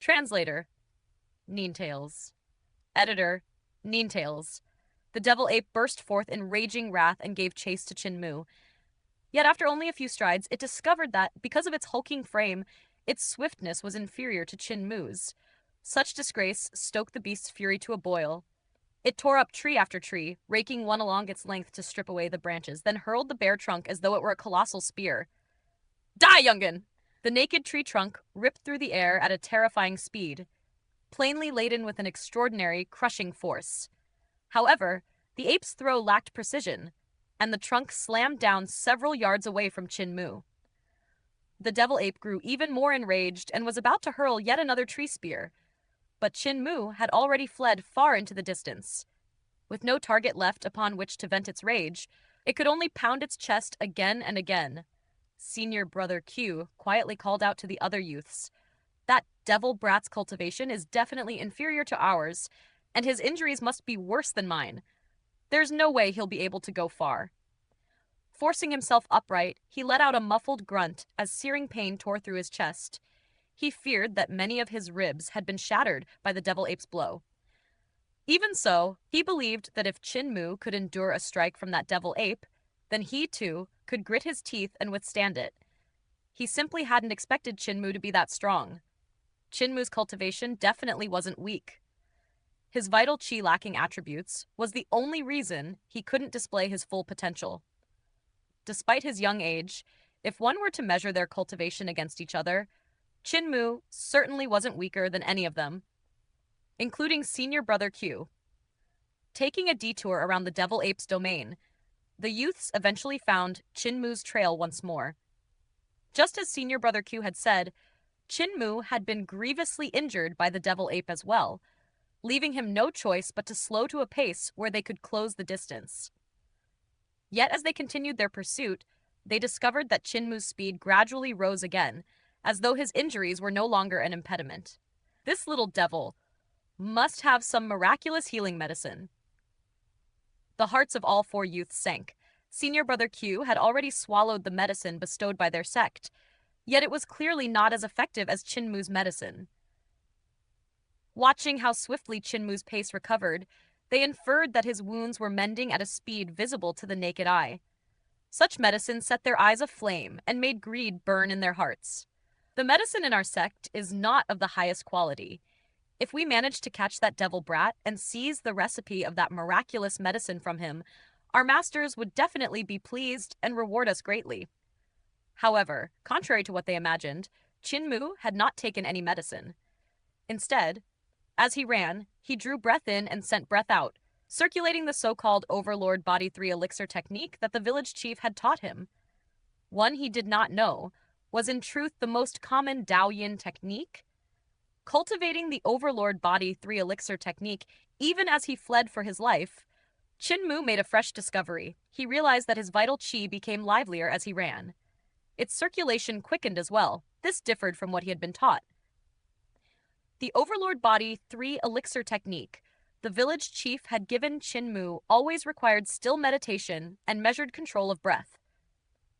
Translator, Ninetales. Editor, Ninetales. The devil ape burst forth in raging wrath and gave chase to Chinmu. Yet after only a few strides, it discovered that, because of its hulking frame, its swiftness was inferior to Chinmu's. Such disgrace stoked the beast's fury to a boil. It tore up tree after tree, raking one along its length to strip away the branches, then hurled the bare trunk as though it were a colossal spear. Die, youngin! The naked tree trunk ripped through the air at a terrifying speed, plainly laden with an extraordinary, crushing force. However, the ape's throw lacked precision, and the trunk slammed down several yards away from Chinmu. The devil ape grew even more enraged and was about to hurl yet another tree spear, but Chinmu had already fled far into the distance. With no target left upon which to vent its rage, it could only pound its chest again and again. Senior Brother Q quietly called out to the other youths, "That devil brat's cultivation is definitely inferior to ours, and his injuries must be worse than mine. There's no way he'll be able to go far." Forcing himself upright, he let out a muffled grunt as searing pain tore through his chest. He feared that many of his ribs had been shattered by the devil ape's blow. Even so, he believed that if Chinmu could endure a strike from that devil ape, then he too could grit his teeth and withstand it. He simply hadn't expected Chinmu to be that strong. Chinmu's cultivation definitely wasn't weak. His vital chi lacking attributes was the only reason he couldn't display his full potential. Despite his young age, if one were to measure their cultivation against each other, Chinmu certainly wasn't weaker than any of them, including Senior Brother Q. Taking a detour around the devil ape's domain, the youths eventually found Chinmu's trail once more. Just as Senior Brother Q had said, Chinmu had been grievously injured by the devil ape as well, leaving him no choice but to slow to a pace where they could close the distance. Yet as they continued their pursuit, they discovered that Chinmu's speed gradually rose again, as though his injuries were no longer an impediment. This little devil must have some miraculous healing medicine. The hearts of all four youths sank. Senior Brother Q had already swallowed the medicine bestowed by their sect, yet it was clearly not as effective as Chinmu's medicine. Watching how swiftly Chinmu's pace recovered, they inferred that his wounds were mending at a speed visible to the naked eye. Such medicine set their eyes aflame and made greed burn in their hearts. The medicine in our sect is not of the highest quality. If we manage to catch that devil brat and seize the recipe of that miraculous medicine from him, our masters would definitely be pleased and reward us greatly. However, contrary to what they imagined, Chinmu had not taken any medicine. Instead, as he ran, he drew breath in and sent breath out, circulating the so-called Overlord Body 3 elixir technique that the village chief had taught him. One he did not know was in truth the most common Daoyin technique. Cultivating the Overlord Body 3 elixir technique even as he fled for his life, Chinmu made a fresh discovery. He realized that his vital chi became livelier as he ran. Its circulation quickened as well. This differed from what he had been taught. The Overlord Body 3 elixir technique the village chief had given Chinmu always required still meditation and measured control of breath.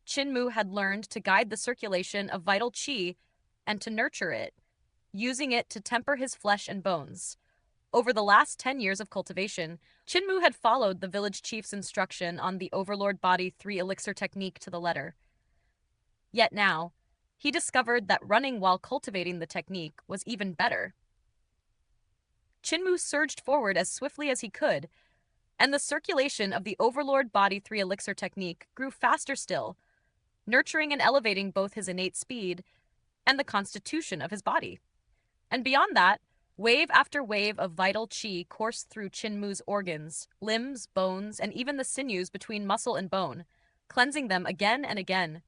Chinmu had learned to guide the circulation of vital chi and to nurture it, using it to temper his flesh and bones. Over the last 10 years of cultivation, Chinmu had followed the village chief's instruction on the Overlord Body 3 elixir technique to the letter. Yet now, he discovered that running while cultivating the technique was even better. Chinmu surged forward as swiftly as he could, and the circulation of the Overlord Body 3 elixir technique grew faster still, nurturing and elevating both his innate speed and the constitution of his body. And beyond that, wave after wave of vital chi coursed through Chinmu's organs, limbs, bones, and even the sinews between muscle and bone, cleansing them again and again.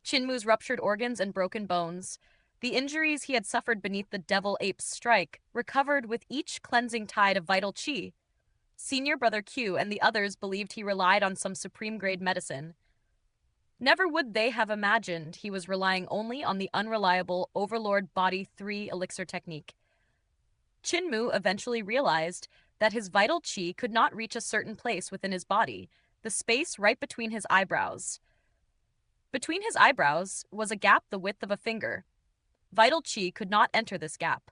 Chinmu's ruptured organs and broken bones, the injuries he had suffered beneath the devil ape's strike, recovered with each cleansing tide of vital chi. Senior Brother Q and the others believed he relied on some supreme-grade medicine. Never would they have imagined he was relying only on the unreliable Overlord Body 3 elixir technique. Chinmu eventually realized that his vital chi could not reach a certain place within his body, the space right between his eyebrows. Between his eyebrows was a gap the width of a finger. Vital chi could not enter this gap.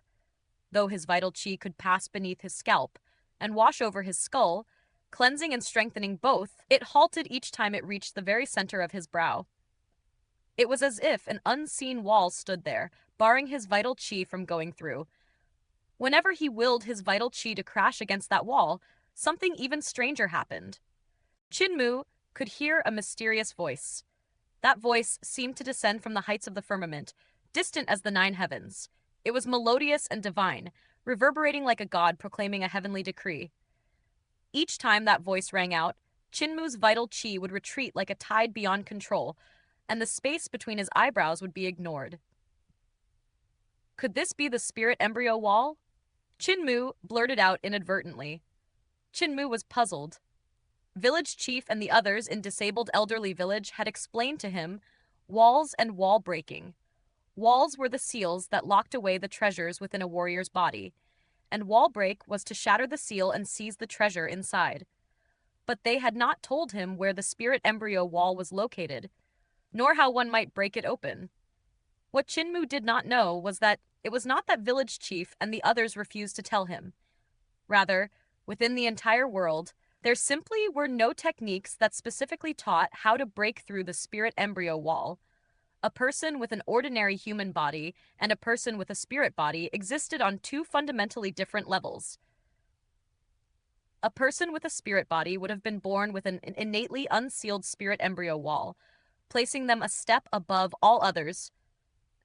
Though his vital chi could pass beneath his scalp and wash over his skull, cleansing and strengthening both, it halted each time it reached the very center of his brow. It was as if an unseen wall stood there, barring his vital chi from going through. Whenever he willed his vital chi to crash against that wall, something even stranger happened. Qin could hear a mysterious voice. That voice seemed to descend from the heights of the firmament, distant as the 9 heavens. It was melodious and divine, reverberating like a god proclaiming a heavenly decree. Each time that voice rang out, Qin vital chi would retreat like a tide beyond control, and the space between his eyebrows would be ignored. Could this be the spirit embryo wall? Qin blurted out inadvertently. Qin was puzzled. Village chief and the others in disabled elderly village had explained to him walls and wall breaking. Walls were the seals that locked away the treasures within a warrior's body, and wall break was to shatter the seal and seize the treasure inside. But they had not told him where the spirit embryo wall was located, nor how one might break it open. What Qin did not know was that it was not that village chief and the others refused to tell him. Rather, within the entire world, there simply were no techniques that specifically taught how to break through the spirit embryo wall. A person with an ordinary human body and a person with a spirit body existed on 2 fundamentally different levels. A person with a spirit body would have been born with an innately unsealed spirit embryo wall, placing them a step above all others.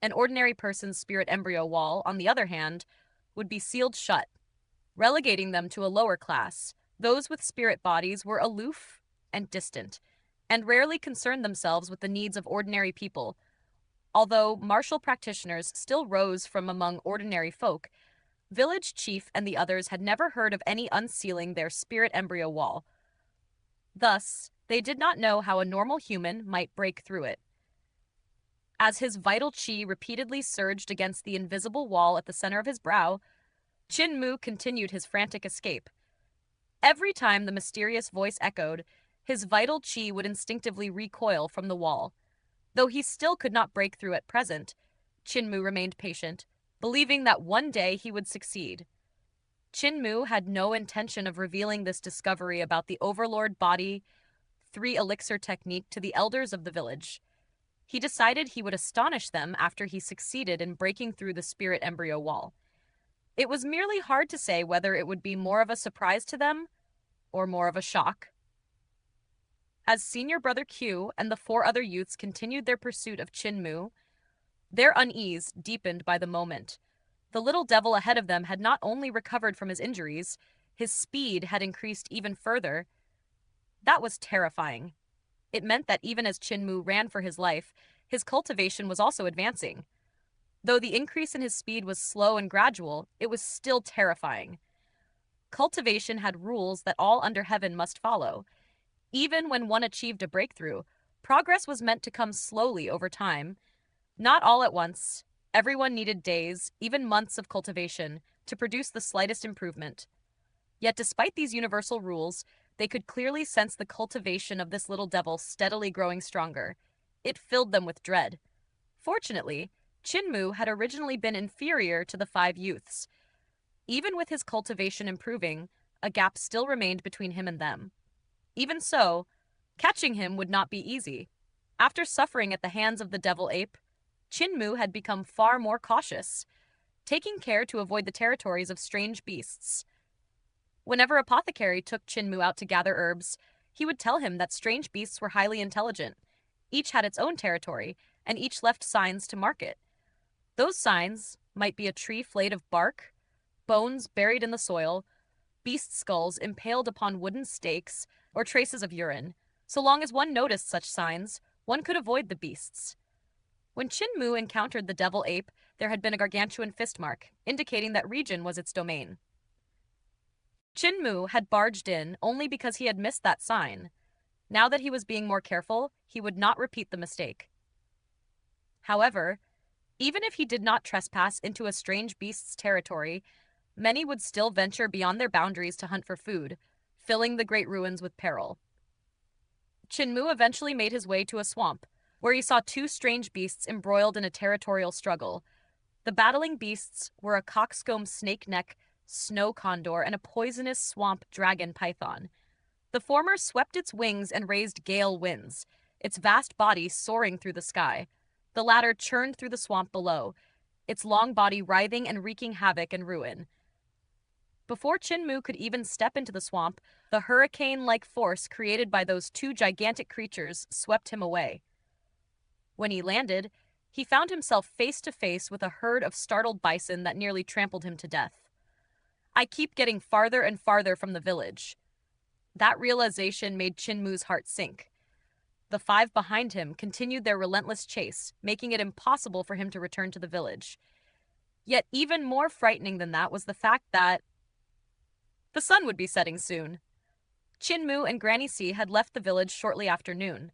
An ordinary person's spirit embryo wall, on the other hand, would be sealed shut, relegating them to a lower class. Those with spirit bodies were aloof and distant, and rarely concerned themselves with the needs of ordinary people. Although martial practitioners still rose from among ordinary folk, village chief and the others had never heard of any unsealing their spirit embryo wall. Thus, they did not know how a normal human might break through it. As his vital chi repeatedly surged against the invisible wall at the center of his brow, Qin continued his frantic escape. Every time the mysterious voice echoed, his vital chi would instinctively recoil from the wall. Though he still could not break through at present, Qin remained patient, believing that one day he would succeed. Qin had no intention of revealing this discovery about the Overlord Body 3 elixir technique to the elders of the village. He decided he would astonish them after he succeeded in breaking through the spirit embryo wall. It was merely hard to say whether it would be more of a surprise to them or more of a shock. As senior brother Q and the 4 other youths continued their pursuit of Qin, their unease deepened by the moment. The little devil ahead of them had not only recovered from his injuries, his speed had increased even further. That was terrifying. It meant that even as Qin ran for his life, his cultivation was also advancing. Though the increase in his speed was slow and gradual, it was still terrifying. Cultivation had rules that all under heaven must follow. Even when one achieved a breakthrough, progress was meant to come slowly over time. Not all at once. Everyone needed days, even months of cultivation, to produce the slightest improvement. Yet despite these universal rules, they could clearly sense the cultivation of this little devil steadily growing stronger. It filled them with dread. Fortunately, Qin had originally been inferior to the 5 youths. Even with his cultivation improving, a gap still remained between him and them. Even so, catching him would not be easy. After suffering at the hands of the devil ape, Qin had become far more cautious, taking care to avoid the territories of strange beasts. Whenever Apothecary took Qin out to gather herbs, he would tell him that strange beasts were highly intelligent. Each had its own territory, and each left signs to mark it. Those signs might be a tree flayed of bark, bones buried in the soil, beast skulls impaled upon wooden stakes, or traces of urine. So long as one noticed such signs, one could avoid the beasts. When Qin encountered the devil ape, there had been a gargantuan fist mark, indicating that region was its domain. Qin had barged in only because he had missed that sign. Now that he was being more careful, he would not repeat the mistake. However, even if he did not trespass into a strange beast's territory, many would still venture beyond their boundaries to hunt for food, filling the great ruins with peril. Qin eventually made his way to a swamp, where he saw 2 strange beasts embroiled in a territorial struggle. The battling beasts were a coxcomb snakeneck snow condor and a poisonous swamp dragon python. The former swept its wings and raised gale winds, its vast body soaring through the sky. The latter churned through the swamp below, its long body writhing and wreaking havoc and ruin. Before Chinmu could even step into the swamp, the hurricane-like force created by those two gigantic creatures swept him away. When he landed, he found himself face to face with a herd of startled bison that nearly trampled him to death. I keep getting farther and farther from the village. That realization made Chinmu's heart sink. The five behind him continued their relentless chase, making it impossible for him to return to the village. Yet even more frightening than that was the fact that the sun would be setting soon. Chinmu and Granny C had left the village shortly after noon.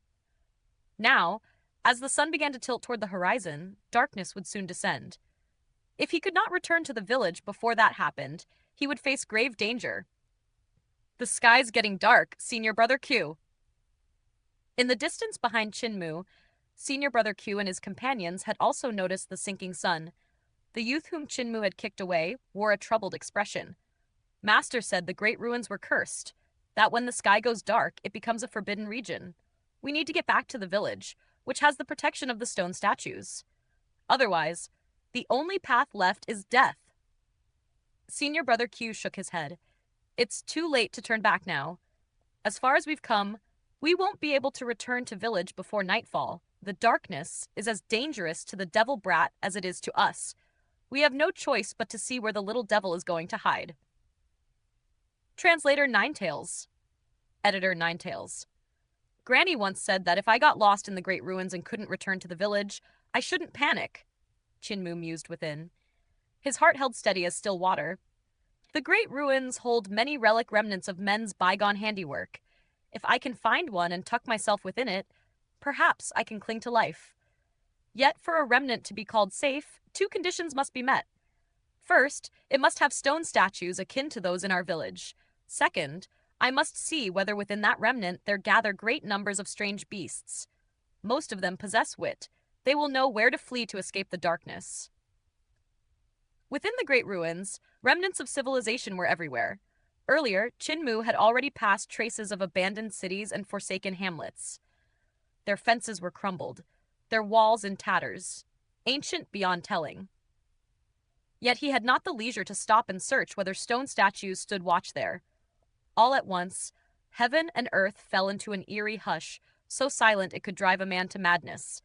Now, as the sun began to tilt toward the horizon, darkness would soon descend. If he could not return to the village before that happened, he would face grave danger. The sky's getting dark, Senior Brother Q. In the distance behind Chinmu, Senior Brother Q and his companions had also noticed the sinking sun. The youth whom Chinmu had kicked away wore a troubled expression. Master said the great ruins were cursed, that when the sky goes dark, it becomes a forbidden region. We need to get back to the village, which has the protection of the stone statues. Otherwise, the only path left is death. Senior Brother Q shook his head. It's too late to turn back now. As far as we've come, we won't be able to return to village before nightfall. The darkness is as dangerous to the devil brat as it is to us. We have no choice but to see where the little devil is going to hide. Translator Ninetails. Editor Ninetails. Granny once said that if I got lost in the great ruins and couldn't return to the village, I shouldn't panic. Chinmu mused within. His heart held steady as still water. The great ruins hold many relic remnants of men's bygone handiwork. If I can find one and tuck myself within it, perhaps I can cling to life. Yet for a remnant to be called safe, two conditions must be met. First, it must have stone statues akin to those in our village. Second, I must see whether within that remnant there gather great numbers of strange beasts. Most of them possess wit. They will know where to flee to escape the darkness. Within the great ruins, remnants of civilization were everywhere. Earlier, Chinmu had already passed traces of abandoned cities and forsaken hamlets. Their fences were crumbled, their walls in tatters, ancient beyond telling. Yet he had not the leisure to stop and search whether stone statues stood watch there. All at once, heaven and earth fell into an eerie hush, so silent it could drive a man to madness.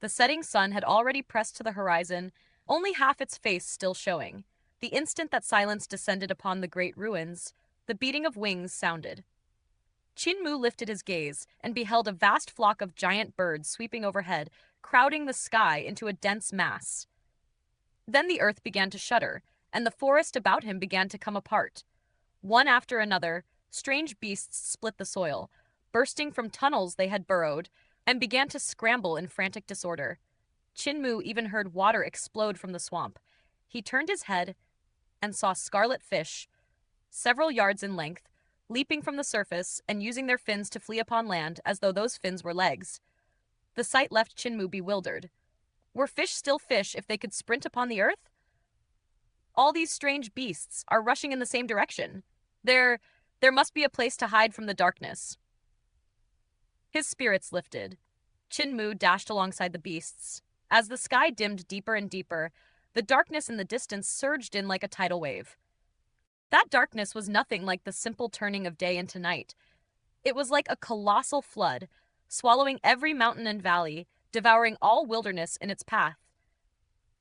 The setting sun had already pressed to the horizon, only half its face still showing. The instant that silence descended upon the great ruins, the beating of wings sounded. Chinmu lifted his gaze and beheld a vast flock of giant birds sweeping overhead, crowding the sky into a dense mass. Then the earth began to shudder, and the forest about him began to come apart. One after another, strange beasts split the soil, bursting from tunnels they had burrowed, and began to scramble in frantic disorder. Chinmu even heard water explode from the swamp. He turned his head and saw scarlet fish, several yards in length, leaping from the surface and using their fins to flee upon land as though those fins were legs. The sight left Chinmu bewildered. Were fish still fish if they could sprint upon the earth? All these strange beasts are rushing in the same direction. There must be a place to hide from the darkness. His spirits lifted. Chinmu dashed alongside the beasts. As the sky dimmed deeper and deeper, the darkness in the distance surged in like a tidal wave. That darkness was nothing like the simple turning of day into night. It was like a colossal flood, swallowing every mountain and valley, devouring all wilderness in its path.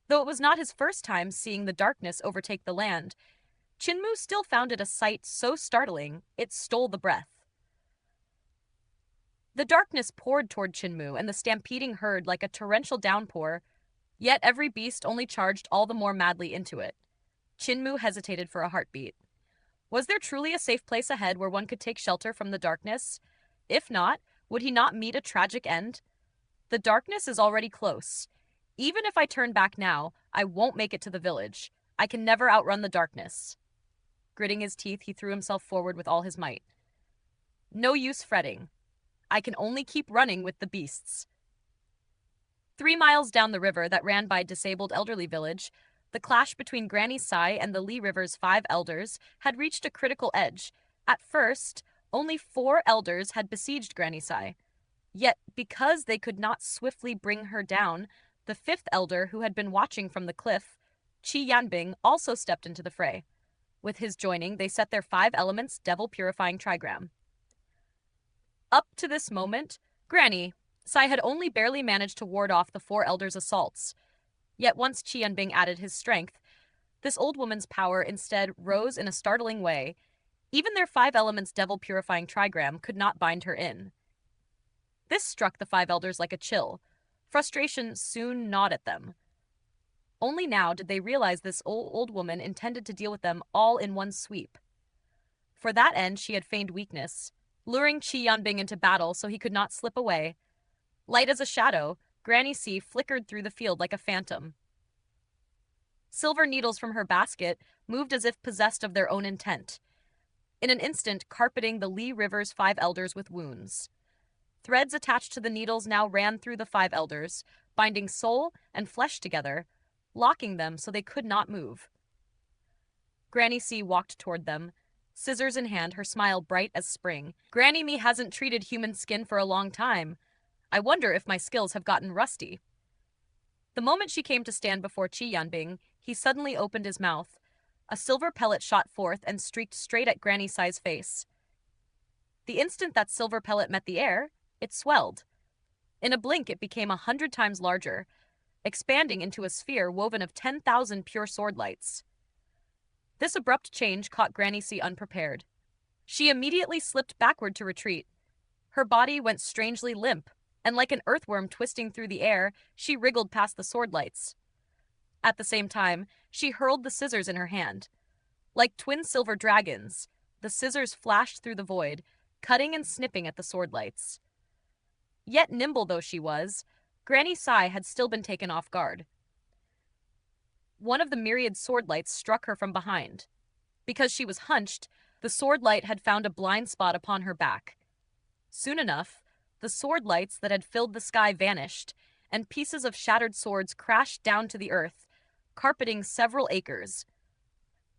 Though it was not his first time seeing the darkness overtake the land, Chinmu still found it a sight so startling it stole the breath. The darkness poured toward Chinmu and the stampeding herd like a torrential downpour, yet every beast only charged all the more madly into it. Chinmu hesitated for a heartbeat. Was there truly a safe place ahead where one could take shelter from the darkness? If not, would he not meet a tragic end? The darkness is already close. Even if I turn back now, I won't make it to the village. I can never outrun the darkness. Gritting his teeth, he threw himself forward with all his might. No use fretting. I can only keep running with the beasts. 3 miles down the river that ran by disabled elderly village, the clash between Granny Sai and the Lee River's 5 elders had reached a critical edge. At first, only 4 elders had besieged Granny Sai. Yet, because they could not swiftly bring her down, the 5th elder, who had been watching from the cliff, Qi Yanbing, also stepped into the fray. With his joining, they set their 5 elements devil-purifying trigram. Up to this moment, Granny Sai had only barely managed to ward off the 4 elders' assaults. Yet once Qi Yanbing added his strength, this old woman's power instead rose in a startling way. Even their 5 elements devil-purifying trigram could not bind her in. This struck the 5 elders like a chill. Frustration soon gnawed at them. Only now did they realize this old woman intended to deal with them all in one sweep. For that end, she had feigned weakness, luring Qi Yanbing into battle so he could not slip away. Light as a shadow, Granny Sai flickered through the field like a phantom. Silver needles from her basket moved as if possessed of their own intent, in an instant carpeting the Lee River's 5 elders with wounds. Threads attached to the needles now ran through the 5 elders, binding soul and flesh together, locking them so they could not move. Granny Sai walked toward them, scissors in hand, her smile bright as spring. Granny Me hasn't treated human skin for a long time. I wonder if my skills have gotten rusty. The moment she came to stand before Qi Yanbing, he suddenly opened his mouth. A silver pellet shot forth and streaked straight at Granny Sai's face. The instant that silver pellet met the air, it swelled. In a blink, it became 100 times larger, expanding into a sphere woven of 10,000 pure sword lights. This abrupt change caught Granny Sai unprepared. She immediately slipped backward to retreat. Her body went strangely limp, and like an earthworm twisting through the air, she wriggled past the sword lights. At the same time, she hurled the scissors in her hand. Like twin silver dragons, the scissors flashed through the void, cutting and snipping at the sword lights. Yet nimble though she was, Granny Sai had still been taken off guard. One of the myriad sword lights struck her from behind. Because she was hunched, the sword light had found a blind spot upon her back. Soon enough, the sword lights that had filled the sky vanished, and pieces of shattered swords crashed down to the earth, carpeting several acres.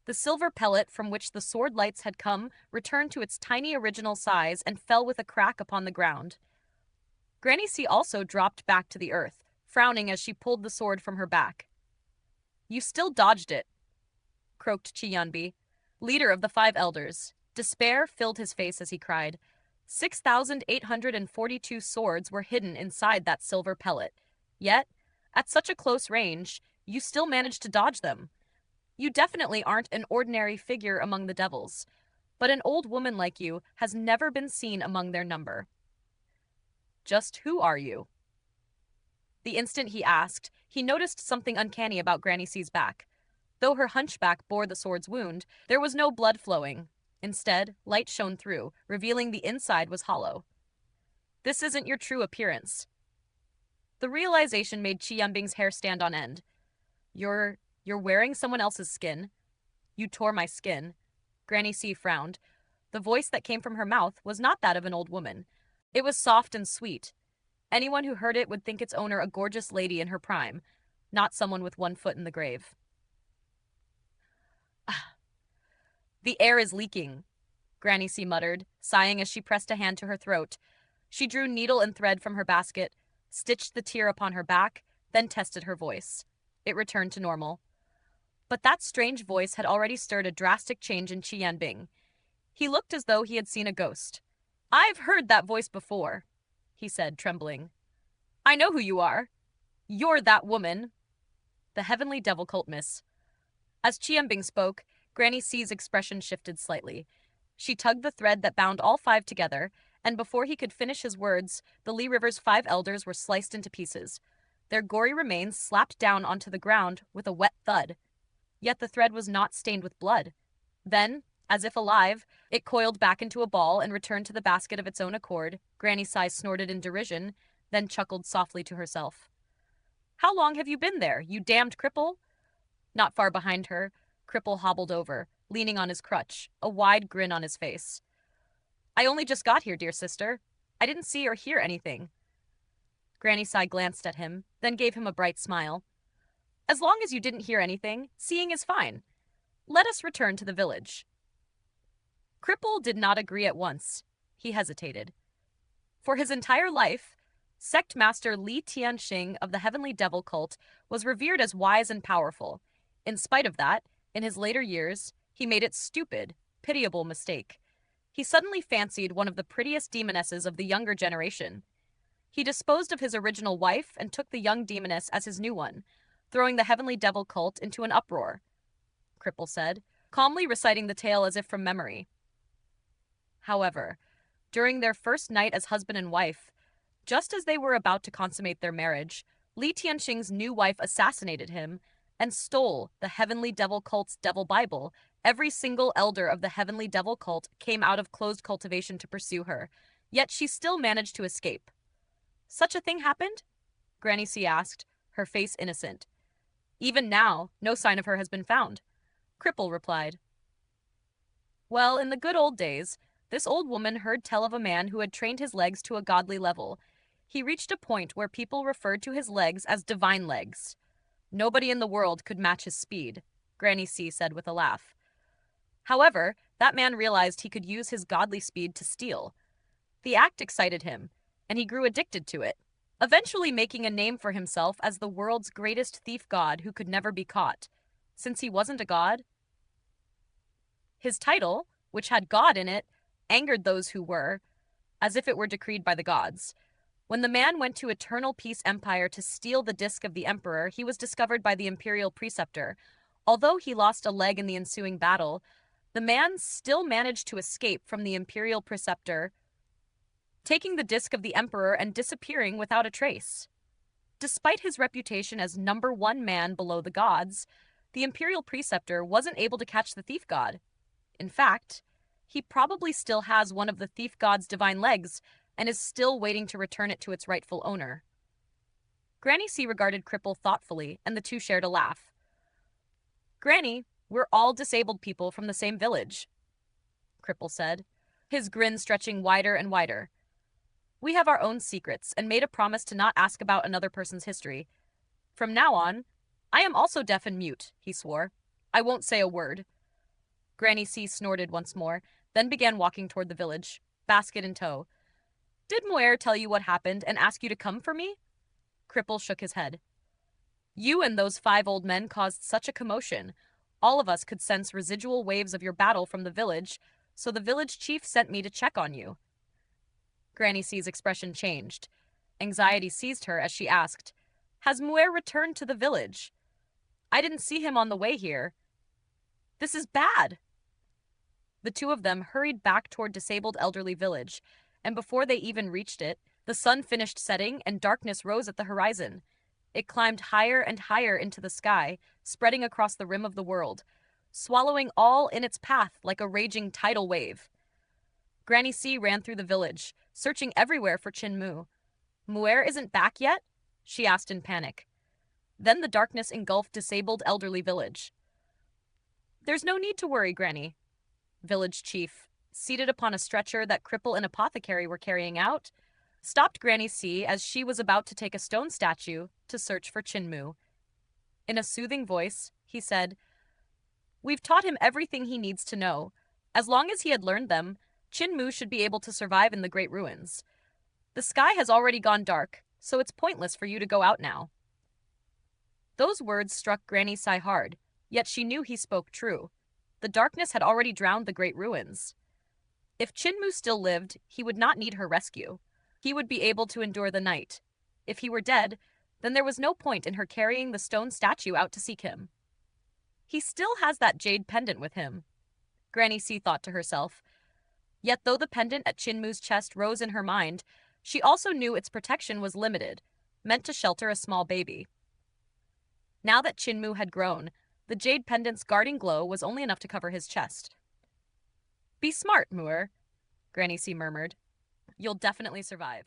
The silver pellet from which the sword lights had come returned to its tiny original size and fell with a crack upon the ground. Granny Sai also dropped back to the earth, frowning as she pulled the sword from her back. You still dodged it, croaked Qi Yanbing, leader of the 5 elders. Despair filled his face as he cried. 6,842 swords were hidden inside that silver pellet. Yet, at such a close range, you still managed to dodge them. You definitely aren't an ordinary figure among the devils, but an old woman like you has never been seen among their number. Just who are you? The instant he asked, he noticed something uncanny about Granny Sai's back. Though her hunchback bore the sword's wound, there was no blood flowing. Instead, light shone through, revealing the inside was hollow. This isn't your true appearance. The realization made Qi Yanbing's hair stand on end. You're wearing someone else's skin. You tore my skin. Granny Sai frowned. The voice that came from her mouth was not that of an old woman. It was soft and sweet. Anyone who heard it would think its owner a gorgeous lady in her prime, not someone with one foot in the grave. The air is leaking, Granny Sai muttered, sighing as she pressed a hand to her throat. She drew needle and thread from her basket, stitched the tear upon her back, then tested her voice. It returned to normal. But that strange voice had already stirred a drastic change in Qi Yanbing. He looked as though he had seen a ghost. I've heard that voice before, he said, trembling. I know who you are. You're that woman. The heavenly devil cult, miss. As Qi Yanbing spoke, Granny Sai's expression shifted slightly. She tugged the thread that bound all 5 together, and before he could finish his words, the Lee River's 5 elders were sliced into pieces. Their gory remains slapped down onto the ground with a wet thud. Yet the thread was not stained with blood. Then, as if alive, it coiled back into a ball and returned to the basket of its own accord. Granny Sai snorted in derision, then chuckled softly to herself. How long have you been there, you damned cripple? Not far behind her, Cripple hobbled over, leaning on his crutch, a wide grin on his face. I only just got here, dear sister. I didn't see or hear anything. Granny Sai glanced at him, then gave him a bright smile. As long as you didn't hear anything, seeing is fine. Let us return to the village. Cripple did not agree at once. He hesitated. For his entire life, sect master Li Tianxing of the Heavenly Devil cult was revered as wise and powerful. In spite of that, in his later years, he made its stupid, pitiable mistake. He suddenly fancied one of the prettiest demonesses of the younger generation. He disposed of his original wife and took the young demoness as his new one, throwing the Heavenly Devil cult into an uproar, Cripple said, calmly reciting the tale as if from memory. However, during their first night as husband and wife, just as they were about to consummate their marriage, Li Tianxing's new wife assassinated him and stole the Heavenly Devil cult's Devil Bible. Every single elder of the Heavenly Devil cult came out of closed cultivation to pursue her, yet she still managed to escape. Such a thing happened? Granny C asked, her face innocent. Even now, no sign of her has been found. Cripple replied. Well, in the good old days, this old woman heard tell of a man who had trained his legs to a godly level. He reached a point where people referred to his legs as divine legs. Nobody in the world could match his speed, Granny C said with a laugh. However, that man realized he could use his godly speed to steal. The act excited him, and he grew addicted to it, eventually making a name for himself as the world's greatest thief god who could never be caught. Since he wasn't a god, his title, which had God in it, angered those who were, as if it were decreed by the gods. When the man went to Eternal Peace Empire to steal the disc of the Emperor, he was discovered by the Imperial Preceptor. Although he lost a leg in the ensuing battle, the man still managed to escape from the Imperial Preceptor, taking the disc of the Emperor and disappearing without a trace. Despite his reputation as #1 man below the gods, the Imperial Preceptor wasn't able to catch the thief god. In fact, he probably still has one of the thief god's divine legs and is still waiting to return it to its rightful owner. Granny C regarded Cripple thoughtfully, and the two shared a laugh. Granny, we're all disabled people from the same village, Cripple said, his grin stretching wider and wider. We have our own secrets and made a promise to not ask about another person's history. From now on, I am also deaf and mute, he swore. I won't say a word. Granny C snorted once more, then began walking toward the village, basket in tow. Did Moer tell you what happened and ask you to come for me? Cripple shook his head. You and those 5 old men caused such a commotion. All of us could sense residual waves of your battle from the village, so the village chief sent me to check on you. Granny C's expression changed. Anxiety seized her as she asked, Has Moer returned to the village? I didn't see him on the way here. This is bad. The two of them hurried back toward disabled elderly village, and before they even reached it, the sun finished setting and darkness rose at the horizon. It climbed higher and higher into the sky, spreading across the rim of the world, swallowing all in its path like a raging tidal wave. Granny C ran through the village, searching everywhere for Chin Mu. Moer isn't back yet? She asked in panic. Then the darkness engulfed disabled elderly village. There's no need to worry, Granny. Village chief, seated upon a stretcher that Cripple and Apothecary were carrying out, stopped Granny C as she was about to take a stone statue to search for Chin Mu. In a soothing voice, he said, We've taught him everything he needs to know. As long as he had learned them, Chin Mu should be able to survive in the Great Ruins. The sky has already gone dark, so it's pointless for you to go out now. Those words struck Granny Sai hard, yet she knew he spoke true. The darkness had already drowned the Great Ruins. If Chin Mu still lived, he would not need her rescue. He would be able to endure the night. If he were dead, then there was no point in her carrying the stone statue out to seek him. He still has that jade pendant with him, Granny C thought to herself. Yet though the pendant at Chin Mu's chest rose in her mind, she also knew its protection was limited, meant to shelter a small baby. Now that Chin Mu had grown, the jade pendant's guarding glow was only enough to cover his chest. Be smart, Moer, Granny C murmured. You'll definitely survive.